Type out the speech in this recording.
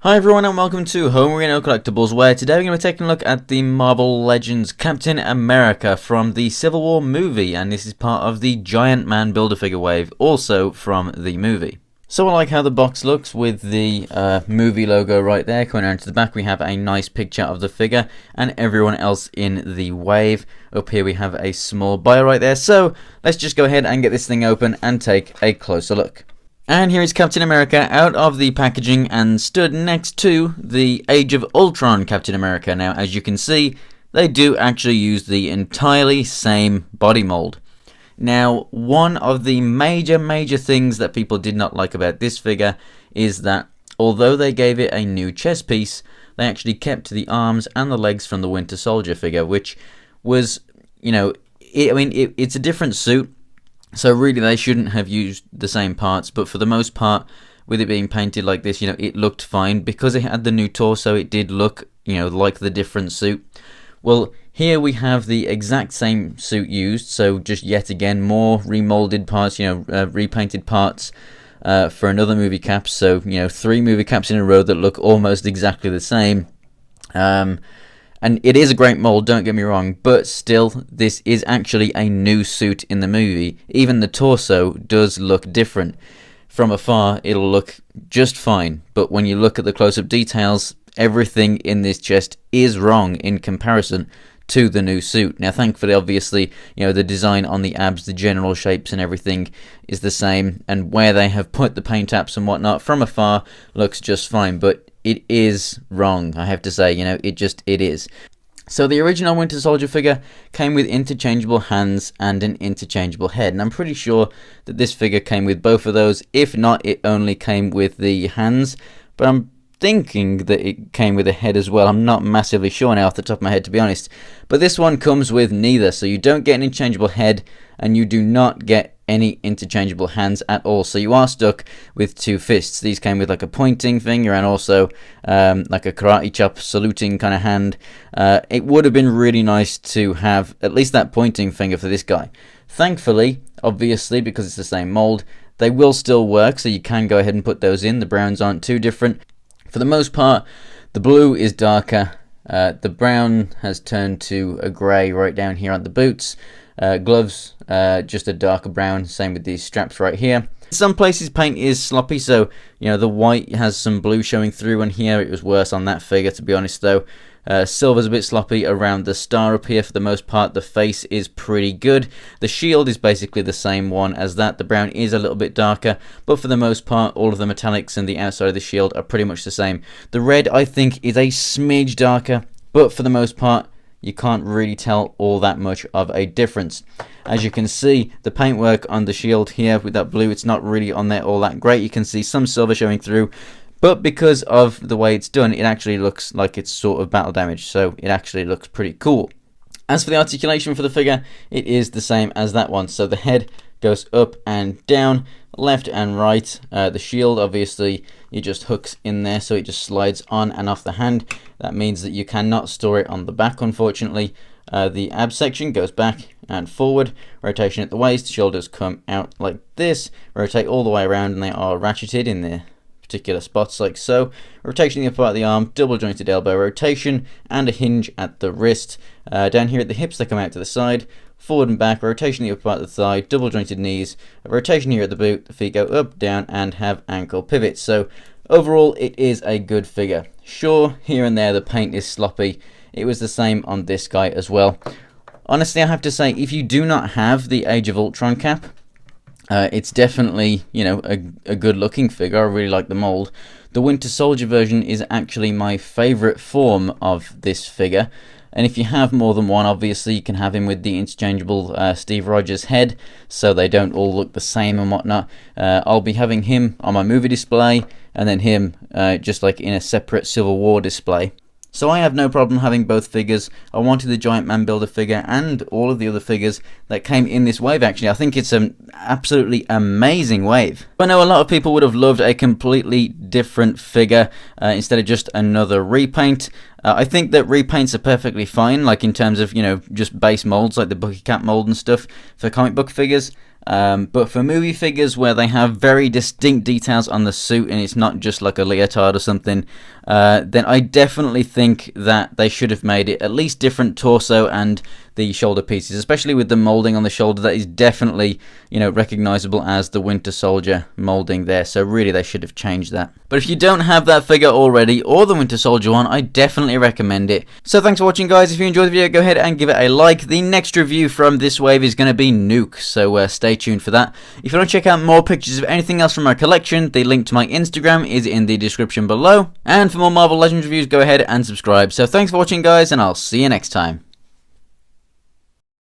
Hi everyone and welcome to Homerino Collectibles, where today we're going to be taking a look at the Marvel Legends Captain America from the Civil War movie, and this is part of the Giant Man Build-A-Figure wave, also from the movie. So I like how the box looks with the movie logo right there. Coming around to the back we have a nice picture of the figure and everyone else in the wave. Up here we have a small bio right there, so let's just go ahead and get this thing open and take a closer look. And here is Captain America out of the packaging and stood next to the Age of Ultron Captain America. Now, as you can see, they do actually use the entirely same body mold. Now, one of the major things that people did not like about this figure is that although they gave it a new chest piece, they actually kept the arms and the legs from the Winter Soldier figure, which was, it's a different suit. So really they shouldn't have used the same parts, but for the most part, with it being painted like this, it looked fine. Because it had the new torso, it did look, like the different suit. Well, here we have the exact same suit used, so just yet again, more remolded parts, repainted parts for another movie cap. So, 3 movie caps in a row that look almost exactly the same. And it is a great mold, don't get me wrong, but still, this is actually a new suit in the movie. Even the torso does look different. From afar, it'll look just fine, but when you look at the close-up details, everything in this chest is wrong in comparison to the new suit. Now, thankfully, obviously, the design on the abs, the general shapes and everything is the same, and where they have put the paint apps and whatnot from afar looks just fine, but it is wrong, I have to say, it is. So the original Winter Soldier figure came with interchangeable hands and an interchangeable head, and I'm pretty sure that this figure came with both of those. If not, it only came with the hands, but I'm thinking that it came with a head as well. I'm not massively sure now off the top of my head, to be honest. But this one comes with neither, so you don't get an interchangeable head, and you do not get any interchangeable hands at all, so you are stuck with 2 fists. These came with like a pointing finger and also like a karate chop saluting kind of hand. It would have been really nice to have at least that pointing finger for this guy. Thankfully, obviously, because it's the same mold, they will still work, so you can go ahead and put those in. The browns aren't too different. For the most part, the blue is darker. The brown has turned to a grey right down here on the boots. Gloves, just a darker brown, same with these straps right here. In some places paint is sloppy, so the white has some blue showing through, and here it was worse on that figure, to be honest though. Silver's a bit sloppy around the star up here. For the most part, the face is pretty good. The shield is basically the same one as that. The brown is a little bit darker, but for the most part, all of the metallics and the outside of the shield are pretty much the same. The red, I think, is a smidge darker, but for the most part, you can't really tell all that much of a difference. As you can see, the paintwork on the shield here with that blue, it's not really on there all that great. You can see some silver showing through, but because of the way it's done, it actually looks like it's sort of battle damage, so it actually looks pretty cool. As for the articulation for the figure, it is the same as that one. So the head goes up and down, left and right. The shield, obviously, it just hooks in there, so it just slides on and off the hand. That means that you cannot store it on the back, unfortunately. The ab section goes back and forward. Rotation at the waist, shoulders come out like this. Rotate all the way around, and they are ratcheted in there particular spots like so. Rotation the upper part of the arm, double jointed elbow rotation, and a hinge at the wrist. Down here at the hips, they come out to the side, forward and back, rotation the upper part of the thigh, double jointed knees, a rotation here at the boot, the feet go up, down, and have ankle pivots. So overall, it is a good figure. Sure, here and there the paint is sloppy. It was the same on this guy as well. Honestly, I have to say, if you do not have the Age of Ultron cap, it's definitely, a good looking figure. I really like the mold. The Winter Soldier version is actually my favorite form of this figure. And if you have more than one, obviously you can have him with the interchangeable Steve Rogers head, so they don't all look the same and whatnot. I'll be having him on my movie display, and then him just like in a separate Civil War display. So I have no problem having both figures. I wanted the Giant Man Builder figure and all of the other figures that came in this wave, actually. I think it's an absolutely amazing wave. I know a lot of people would have loved a completely different figure instead of just another repaint. I think that repaints are perfectly fine, like in terms of, just base molds, like the Bucky Cap mold and stuff for comic book figures. But for movie figures where they have very distinct details on the suit and it's not just like a leotard or something, then I definitely think that they should have made it at least different torso and the shoulder pieces, especially with the molding on the shoulder. That is definitely, recognizable as the Winter Soldier molding there. So really, they should have changed that. But if you don't have that figure already, or the Winter Soldier one, I definitely recommend it. So thanks for watching, guys. If you enjoyed the video, go ahead and give it a like. The next review from this wave is going to be Nuke, so stay tuned for that. If you want to check out more pictures of anything else from our collection, the link to my Instagram is in the description below. And for more Marvel Legends reviews, go ahead and subscribe. So thanks for watching, guys, and I'll see you next time.